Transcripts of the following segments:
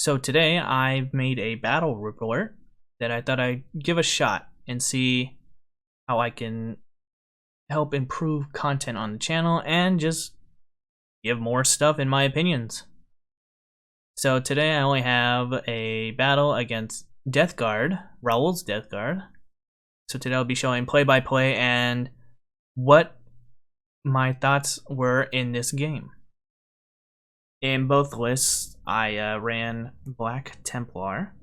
So today I've made a battle report that I thought I'd give a shot and see how I can help improve content on the channel and just give more stuff in my opinions. So today I only have a battle against Death Guard, Raul's Death Guard. So today I'll be showing play-by-play and what my thoughts were in this game. In both lists, I ran Black Templar,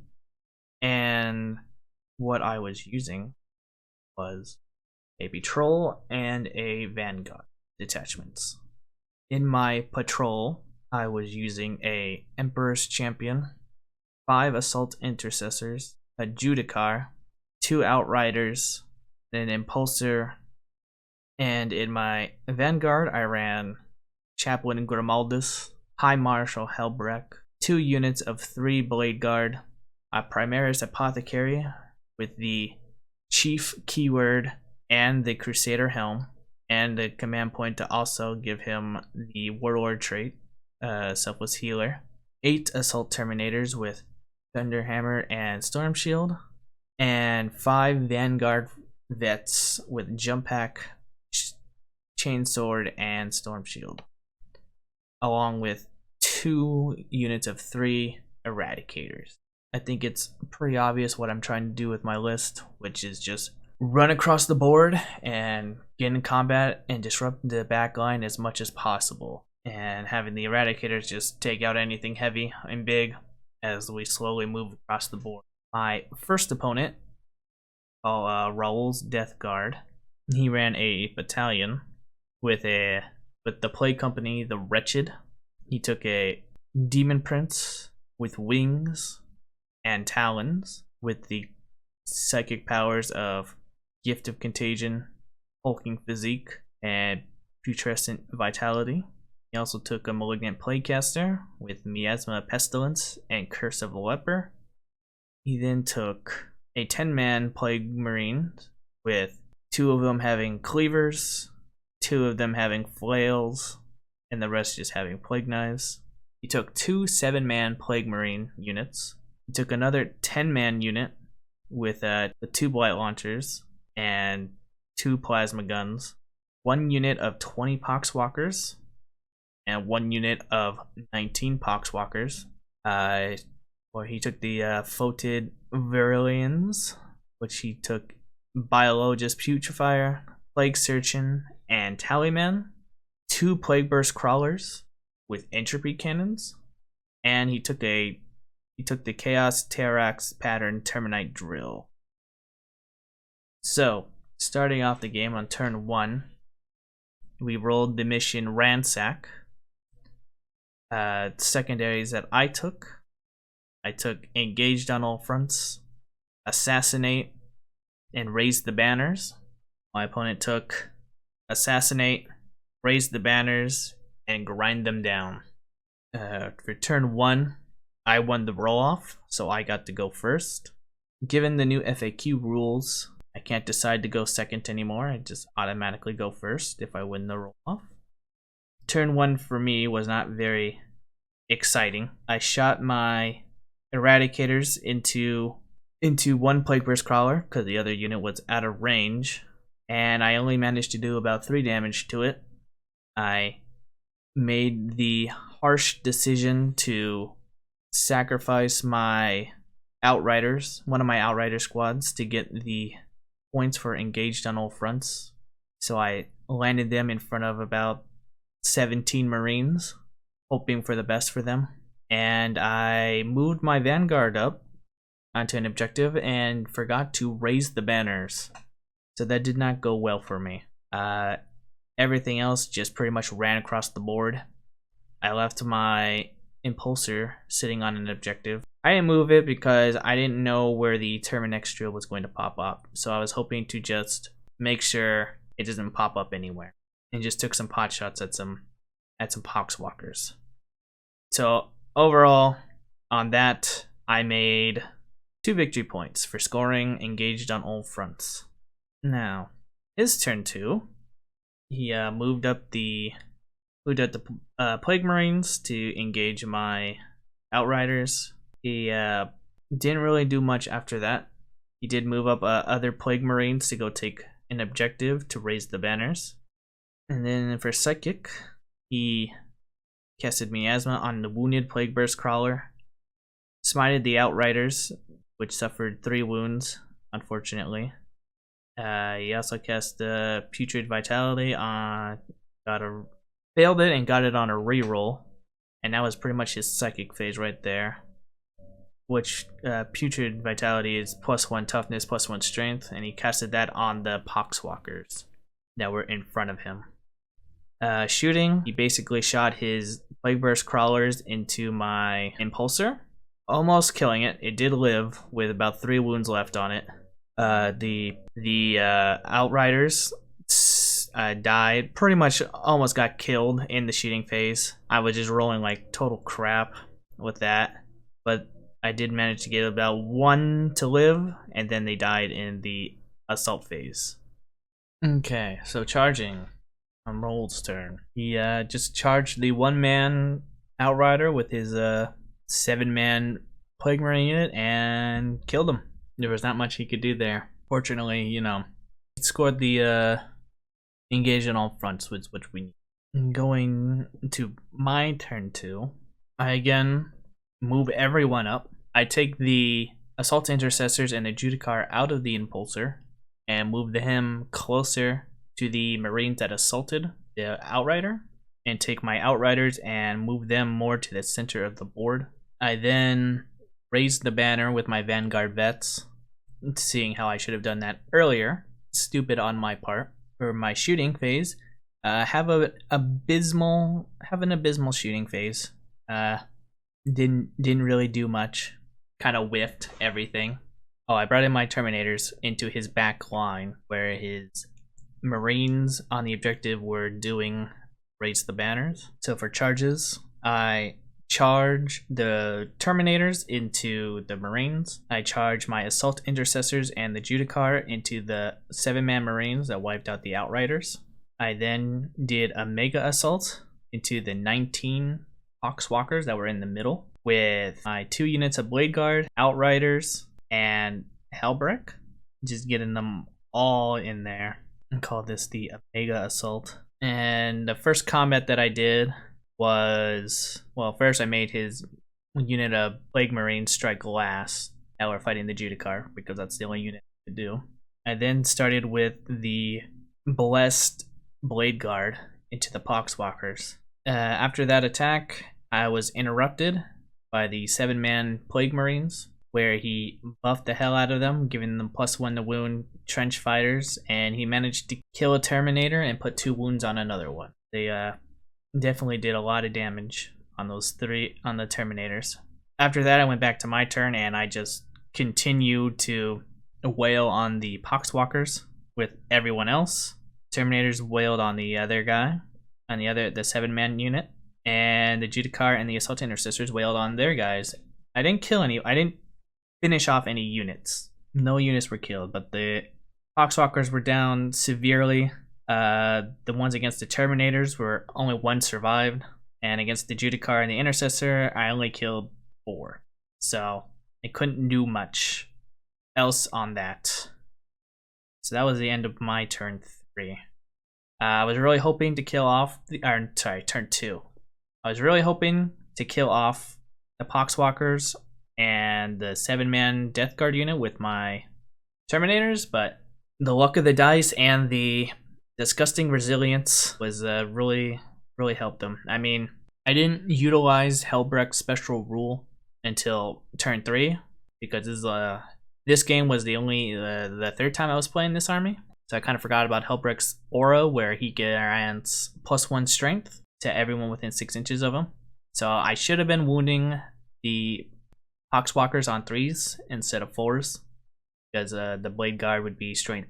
and what I was using was a patrol and a vanguard detachments. In my patrol, I was using a Emperor's Champion, 5 Assault Intercessors, a Judicar, 2 Outriders, an Impulsor, and in my vanguard, I ran Chaplain Grimaldus, High Marshal Helbrecht, 2 units of 3 Blade Guard, a Primaris Apothecary with the Chief keyword and the Crusader Helm, and the command point to also give him the Warlord trait, Selfless Healer, 8 Assault Terminators with Thunderhammer and Storm Shield, and 5 Vanguard Vets with Jump Pack, Chainsword, and Storm Shield, along with 2 units of 3 Eradicators. I think it's pretty obvious what I'm trying to do with my list, which is just run across the board and get in combat and disrupt the back line as much as possible, and having the Eradicators just take out anything heavy and big as we slowly move across the board. My first opponent, called Raul's Death Guard, he ran a battalion with the play company The Wretched. He took a Demon Prince with wings and talons with the psychic powers of Gift of Contagion, Hulking Physique, and Putrescent Vitality. He also took a Malignant Plaguecaster with Miasma Pestilence and Curse of the Leper. He then took a 10-man Plague Marine with 2 of them having Cleavers, 2 of them having Flails, and the rest just having Plague Knives. He took 2 7-man Plague Marine units. He took another 10-man unit with 2 Blight Launchers and 2 Plasma Guns, 1 unit of 20 Poxwalkers, and 1 unit of 19 Poxwalkers. He took the Foetid Virilians, which he took Biologist Putrefier, Plague Surgeon, and Tallyman, 2 Plague Burst Crawlers with Entropy Cannons, and he took the Chaos Terrax Pattern Terminite Drill. So, starting off the game on turn 1, we rolled the mission Ransack. Secondaries that I took Engaged on All Fronts, Assassinate, and Raise the Banners. My opponent took Assassinate, Raise the Banners, and Grind them down. For turn 1, I won the roll-off, so I got to go first. Given the new FAQ rules, I can't decide to go second anymore. I just automatically go first if I win the roll-off. Turn 1 for me was not very exciting. I shot my Eradicators into 1 Plague Burst Crawler because the other unit was out of range, and I only managed to do about 3 damage to it. I made the harsh decision to sacrifice my Outriders, one of my Outrider squads, to get the points for Engaged on All Fronts. So I landed them in front of about 17 Marines, hoping for the best for them. And I moved my Vanguard up onto an objective and forgot to raise the banners. So that did not go well for me. Everything else just pretty much ran across the board. I left my Impulsor sitting on an objective. I didn't move it because I didn't know where the Terminex drill was going to pop up. So I was hoping to just make sure it doesn't pop up anywhere. And just took some pot shots at some Poxwalkers. So overall, on that, I made 2 victory points for scoring Engaged on All Fronts. Now, his turn 2, he moved up the Plague Marines to engage my Outriders. He didn't really do much after that. He did move up other Plague Marines to go take an objective to raise the banners. And then for Psychic, he casted Miasma on the wounded Plague Burst Crawler, smited the Outriders, which suffered 3 wounds, unfortunately. He also cast the Putrid Vitality on, failed it and got it on a reroll, and that was pretty much his Psychic phase right there. Which Putrid Vitality is +1 toughness, +1 strength, and he casted that on the Poxwalkers that were in front of him. Shooting, he basically shot his Plague Burst Crawlers into my Impulsor, almost killing it. It did live with about 3 wounds left on it. The Outriders died, pretty much almost got killed in the shooting phase. I was just rolling like total crap with that, but I did manage to get about 1 to live, and then they died in the assault phase. Okay, so charging on Roll's turn. He just charged the 1-man Outrider with his 7-man Plague Marine unit and killed him. There was not much he could do there. Fortunately, you know, he scored the engage on all fronts, which we need. Going to my turn 2, I again move everyone up. I take the Assault Intercessors and the Judicar out of the Impulsor and move him closer to the Marines that assaulted the Outrider, and take my Outriders and move them more to the center of the board. I then raise the banner with my Vanguard Vets, seeing how I should have done that earlier. Stupid on my part. For my shooting phase, have an abysmal shooting phase. Didn't really do much. Kind of whiffed everything. Oh, I brought in my Terminators into his back line, where his Marines on the objective were doing raise the banners. So for charges, I charge the Terminators into the Marines. I charge my Assault Intercessors and the Judicar into the 7-man Marines that wiped out the Outriders. I then did a Mega Assault into the 19 Poxwalkers that were in the middle, with my 2 units of Blade Guard, Outriders, and Hellbreak. Just getting them all in there. And call this the Mega Assault. And the first combat that I did was, well, first I made his unit of Plague Marines strike last that were fighting the Judicar, because that's the only unit I could do. I then started with the Blessed Blade Guard into the Poxwalkers. After that attack, I was interrupted by the 7-man Plague Marines, where he buffed the hell out of them, giving them +1 to wound trench fighters, and he managed to kill a Terminator and put 2 wounds on another one. They definitely did a lot of damage on those 3 on the Terminators. After that, I went back to my turn, and I just continued to wail on the Poxwalkers with everyone else. Terminators wailed on the other guy, on the 7-man unit, and the Judicar and the Assault Intercessors wailed on their guys. I didn't kill any. I didn't finish off any units. No units were killed, but the Poxwalkers were down severely. The ones against the Terminators were only 1 survived, and against the Judicar and the Intercessor, I only killed 4. So I couldn't do much else on that. So that was the end of my turn 3. I was really hoping to kill off turn 2. I was really hoping to kill off the Poxwalkers and the 7-man Death Guard unit with my Terminators, but the luck of the dice and the disgusting resilience was really helped them. I mean, I didn't utilize Hellbrecht's special rule until turn 3, because this game was the 3rd time I was playing this army, so I kind of forgot about Hellbrecht's aura, where he grants +1 strength to everyone within 6 inches of him. So I should have been wounding the Poxwalkers on 3s instead of 4s, because the Blade Guard would be strength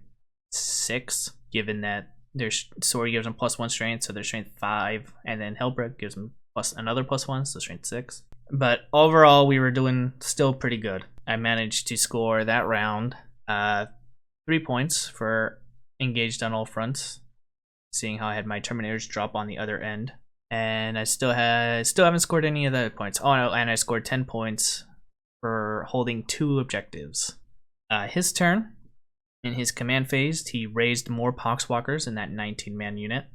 6, given that their sword gives them +1 strength, so they're strength 5, and then Hellbrecht gives them another +1, so strength 6. But overall, we were doing still pretty good. I managed to score that round 3 points for engaged on all fronts, seeing how I had my Terminators drop on the other end, and I still haven't scored any of the points. Oh no, and I scored 10 points for holding 2 objectives. His turn, in his command phase, he raised more Poxwalkers in that 19-man unit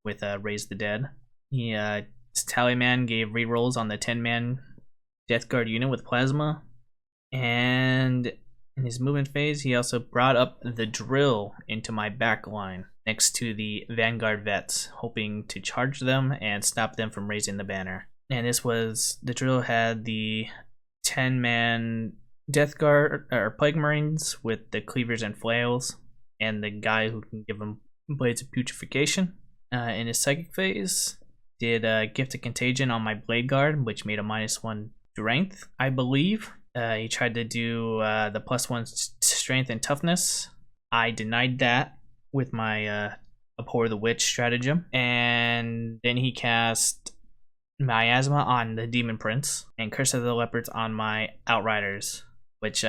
with Raise the Dead. His Tallyman gave rerolls on the 10-man Death Guard unit with Plasma. And in his movement phase, he also brought up the Drill into my back line next to the Vanguard Vets, hoping to charge them and stop them from raising the banner. And the Drill had the 10-man Death Guard, or Plague Marines with the Cleavers and Flails, and the guy who can give them Blades of Putrefaction. In his Psychic phase, did Gift of Contagion on my Blade Guard, which made a -1 strength, I believe. He tried to do the +1 strength and toughness. I denied that with my Abhor the Witch stratagem. And then he cast Miasma on the Demon Prince and Curse of the Leopards on my Outriders, which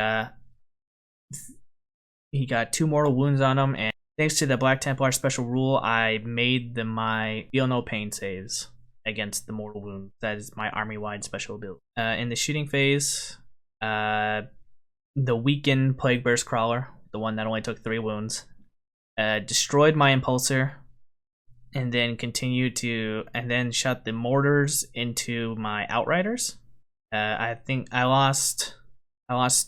he got 2 mortal wounds on him. And thanks to the Black Templar special rule, I made my Feel No Pain saves against the mortal wound. That is my army-wide special ability. In the shooting phase, the weakened Plague Burst Crawler, the one that only took 3 wounds, destroyed my Impulsor, and then shot the mortars into my Outriders. I think I lost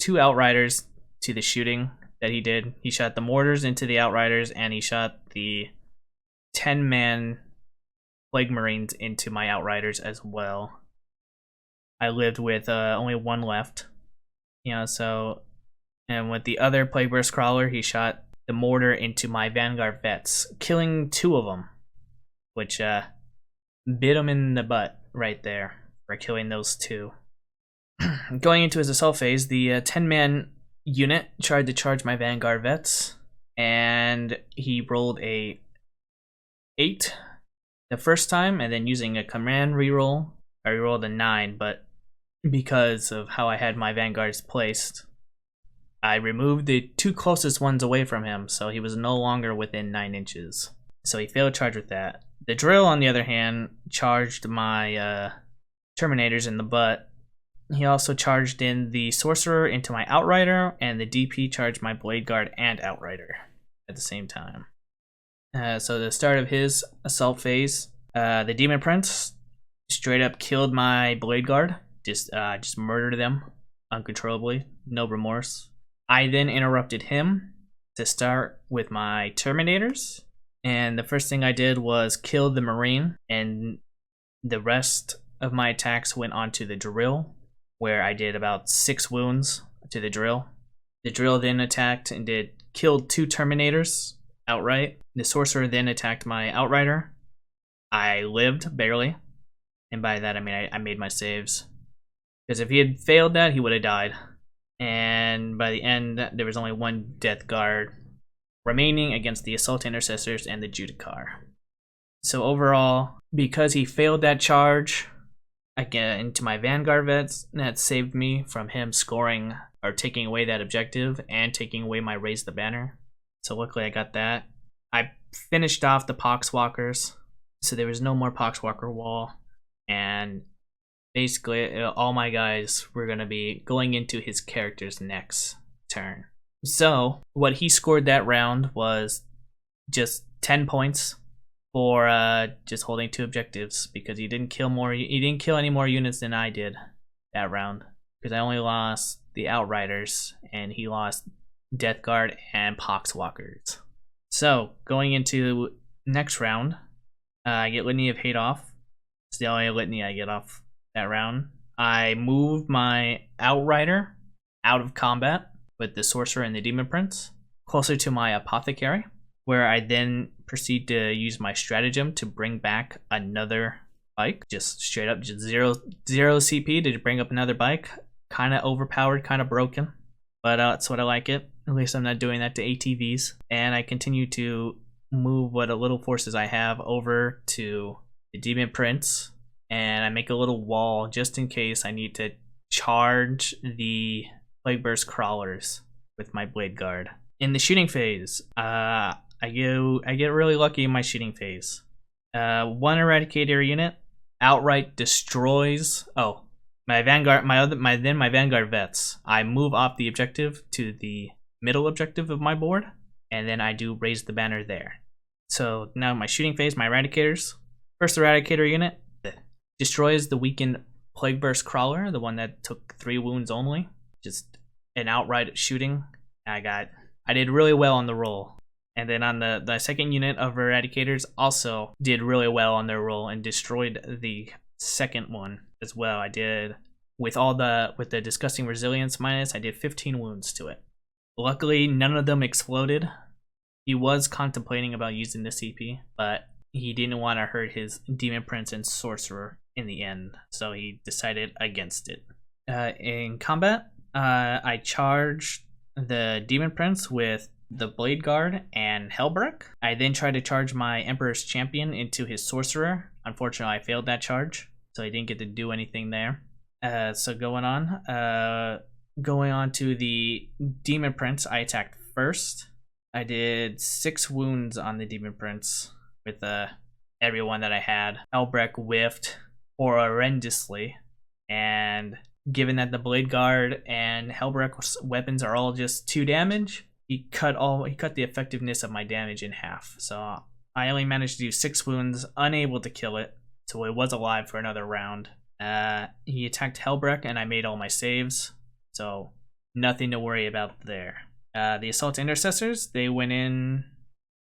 2 Outriders to the shooting that he did. He shot the mortars into the Outriders, and he shot the 10-man Plague Marines into my Outriders as well. I lived with only 1 left. And with the other Plague Burst Crawler, he shot the mortar into my Vanguard Vets, killing 2 of them, which bit him in the butt right there for killing those 2. Going into his assault phase, the 10-man unit tried to charge my Vanguard Vets, and he rolled a 8 the first time, and then using a command reroll, I rerolled a 9, but because of how I had my Vanguards placed, I removed the 2 closest ones away from him, so he was no longer within 9 inches. So he failed charge with that. The Drill, on the other hand, charged my Terminators in the butt. He also charged in the Sorcerer into my Outrider, and the DP charged my Blade Guard and Outrider at the same time. So the start of his assault phase, the Demon Prince straight up killed my Blade Guard, just murdered them uncontrollably, no remorse. I then interrupted him to start with my Terminators, and the first thing I did was kill the Marine, and the rest of my attacks went onto the Drill, where I did about 6 wounds to the Drill. The Drill then attacked and killed 2 Terminators outright. The Sorcerer then attacked my Outrider. I lived, barely, and by that I mean I made my saves. Because if he had failed that, he would have died. And by the end, there was only 1 Death Guard remaining against the Assault Intercessors and the Judicar. So overall, because he failed that charge into my Vanguard Vets, that saved me from him scoring or taking away that objective and taking away my Raise the Banner. So luckily I got that. I finished off the Poxwalkers, so there was no more Poxwalker wall, and basically all my guys were going to be going into his character's next turn. So what he scored that round was just 10 points for just holding 2 objectives, because he didn't kill any more units than I did that round, because I only lost the Outriders and he lost Death Guard and Poxwalkers. So going into next round, I get Litany of Hate off. It's the only litany I get off that round. I move my Outrider out of combat with the Sorcerer and the Demon Prince closer to my Apothecary, where I then proceed to use my stratagem to bring back another bike. Just straight up, just zero CP to bring up another bike. Kind of overpowered, kind of broken, but that's what I like it. At least I'm not doing that to ATVs. And I continue to move what little forces I have over to the Demon Prince, and I make a little wall just in case I need to charge the Plague Burst Crawlers with my Blade Guard. In the shooting phase, I get really lucky in my shooting phase. 1 Eradicator unit outright destroys. Oh, my vanguard vets. I move off the objective to the middle objective of my board, and then I do raise the banner there. So now my shooting phase, my eradicators. First eradicator unit destroys the weakened Plague Burst Crawler, the one that took 3 wounds only. Just an outright shooting. I did really well on the roll. And then on the second unit of eradicators also did really well on their roll and destroyed the second one as well. I did with the disgusting resilience minus, I did 15 wounds to it. Luckily, none of them exploded. He was contemplating about using the CP, but he didn't want to hurt his Demon Prince and Sorcerer in the end, so he decided against it. In combat, I charged the Demon Prince with the Blade Guard and Hellbreak. I then tried to charge my Emperor's Champion into his Sorcerer. Unfortunately, I failed that charge, so I didn't get to do anything there. So going on to the Demon Prince, I attacked first. I did 6 wounds on the Demon Prince with everyone that I had. Hellbreak whiffed horrendously, and given that the Blade Guard and Hellbreak's weapons are all just 2 damage, he cut the effectiveness of my damage in half. So I only managed to do 6 wounds, unable to kill it, so it was alive for another round. He attacked Hellbreak and I made all my saves, so nothing to worry about there. The Assault Intercessors, they went in,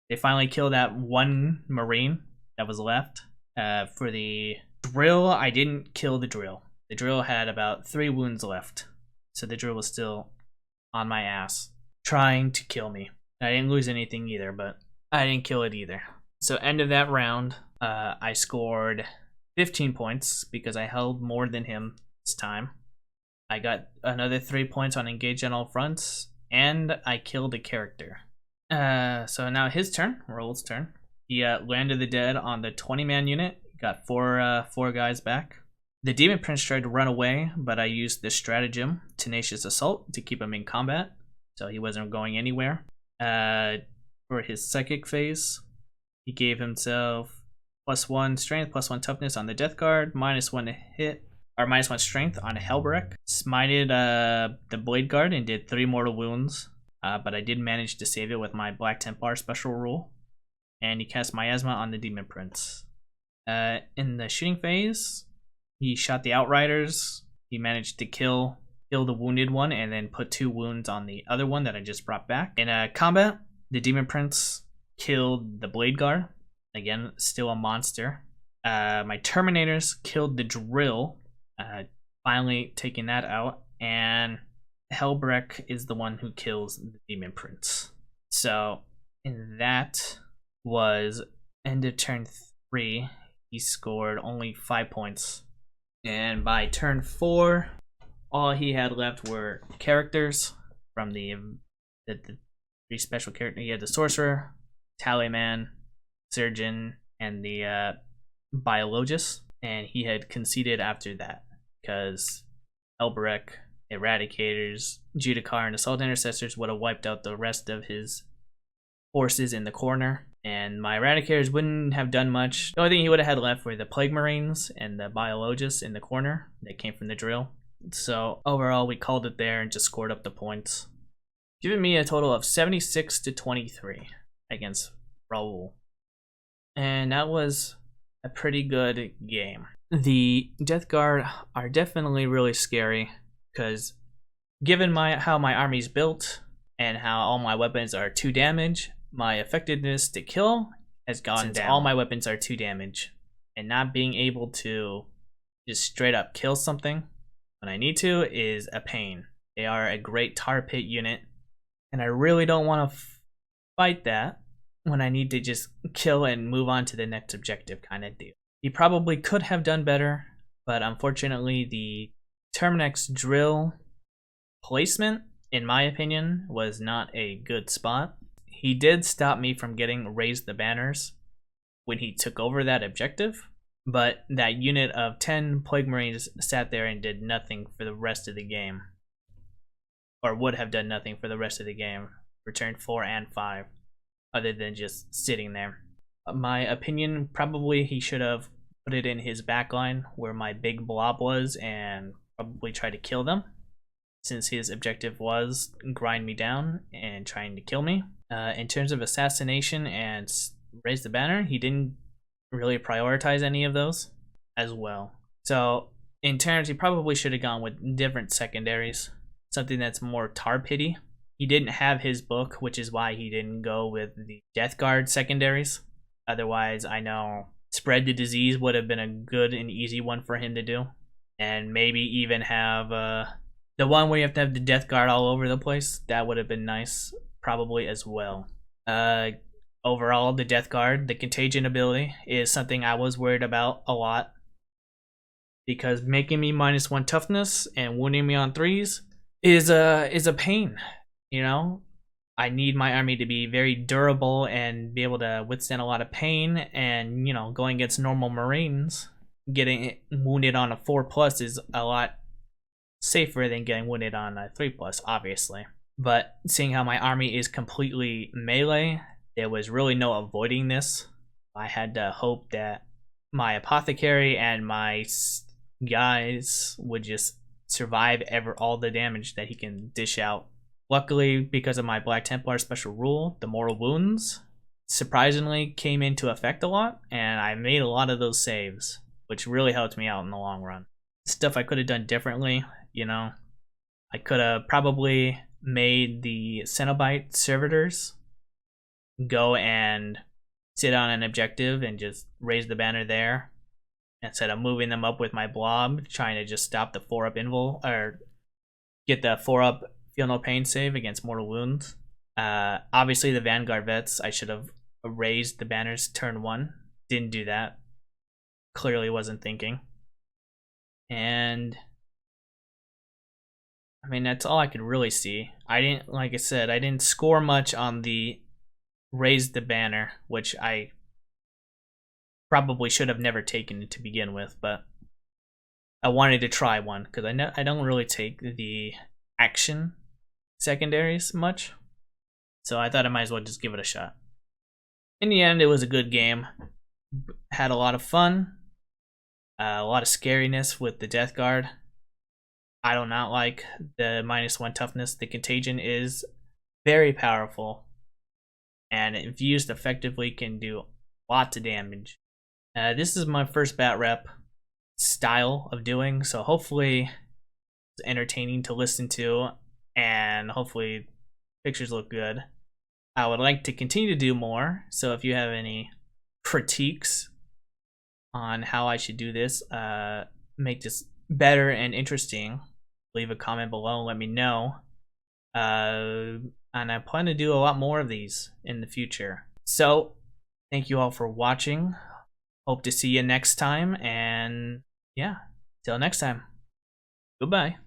they finally killed that 1 Marine that was left. For the Drill, I didn't kill the Drill. The Drill had about 3 wounds left, so the Drill was still on my ass, trying to kill me. I didn't lose anything either, but I didn't kill it either. So end of that round, I scored 15 points because I held more than him this time. I got another 3 points on engage on all fronts, and I killed a character. So now his turn, Roll's turn. He landed the dead on the 20-man unit, got 4 guys back. The Demon Prince tried to run away, but I used the stratagem, Tenacious Assault, to keep him in combat, so he wasn't going anywhere. For his psychic phase, he gave himself +1 strength, +1 toughness on the Death Guard, -1 to hit, or -1 strength on Hellbreak. Smited the Blade Guard and did 3 mortal wounds, but I did manage to save it with my Black Templar special rule. And he cast Miasma on the Demon Prince. In the shooting phase, he shot the Outriders. He managed to kill the wounded one and then put 2 wounds on the other one that I just brought back. In combat, the Demon Prince killed the Blade Guard. Again, still a monster. My Terminators killed the Drill, finally taking that out. And Hellbreak is the one who kills the Demon Prince. So, in that was end of turn 3. He scored only 5 points. And by turn 4, all he had left were characters from the 3 special characters. He had the Sorcerer, Tallyman, Surgeon, and the Biologist. And he had conceded after that because Hellbreak, Eradicators, Judicar, and Assault Intercessors would have wiped out the rest of his forces in the corner. And my Eradicators wouldn't have done much. The only thing he would have had left were the Plague Marines and the Biologists in the corner that came from the Drill. So overall, we called it there and just scored up the points, giving me a total of 76 to 23 against Raul. And that was a pretty good game. The Death Guard are definitely really scary because given how my army's built and how all my weapons are 2 damage, my effectiveness to kill has gone down. All my weapons are 2 damage, and not being able to just straight up kill something when I need to is a pain. They are a great tar pit unit, and I really don't want to fight that when I need to just kill and move on to the next objective kind of deal. He probably could have done better, but unfortunately the Terminix Drill placement, in my opinion, was not a good spot. He did stop me from getting Raise the Banners when he took over that objective, but that unit of 10 Plague Marines sat there and did nothing for the rest of the game. Or would have done nothing for the rest of the game, for turn 4 and 5, other than just sitting there. My opinion, probably he should have put it in his backline where my big blob was and probably try to kill them, since his objective was grind me down and trying to kill me. In terms of assassination and raise the banner, he didn't really prioritize any of those as well. So in terms, he probably should have gone with different secondaries, something that's more tar pity. He didn't have his book, which is why he didn't go with the Death Guard secondaries. Otherwise, I know Spread the Disease would have been a good and easy one for him to do. And maybe even have the one where you have to have the Death Guard all over the place. That would have been nice, probably as well. Overall, the Death Guard, the Contagion ability, is something I was worried about a lot. Because making me -1 toughness and wounding me on 3s is a pain. You know, I need my army to be very durable and be able to withstand a lot of pain. And, you know, going against normal Marines, getting wounded on a 4+ is a lot safer than getting wounded on a 3+, obviously. But seeing how my army is completely melee, there was really no avoiding this. I had to hope that my apothecary and my guys would just survive all the damage that he can dish out. Luckily, because of my Black Templar special rule, the mortal wounds surprisingly came into effect a lot, and I made a lot of those saves, which really helped me out in the long run. Stuff I could have done differently, you know, I could have probably made the Cenobite servitors go and sit on an objective and just raise the banner there, instead of moving them up with my blob, trying to just stop the 4-up invul, or get the 4-up feel no pain save against mortal wounds. Obviously the Vanguard vets, I should have raised the banners turn 1. Didn't do that. Clearly wasn't thinking. And I mean, that's all I could really see. I didn't, like I said, I didn't score much on the raise the banner, which I probably should have never taken it to begin with, but I wanted to try one because I don't really take the action secondaries much, so I thought I might as well just give it a shot. In the end, it was a good game. Had a lot of fun, a lot of scariness with the Death Guard. I do not like the -1 toughness. The Contagion is very powerful, and if used effectively can do lots of damage. This is my first bat rep style of doing, so hopefully it's entertaining to listen to, and hopefully pictures look good. I would like to continue to do more, so if you have any critiques on how I should do this, make this better and interesting, leave a comment below and let me know. And I plan to do a lot more of these in the future. So thank you all for watching. Hope to see you next time, and yeah, till next time. Goodbye.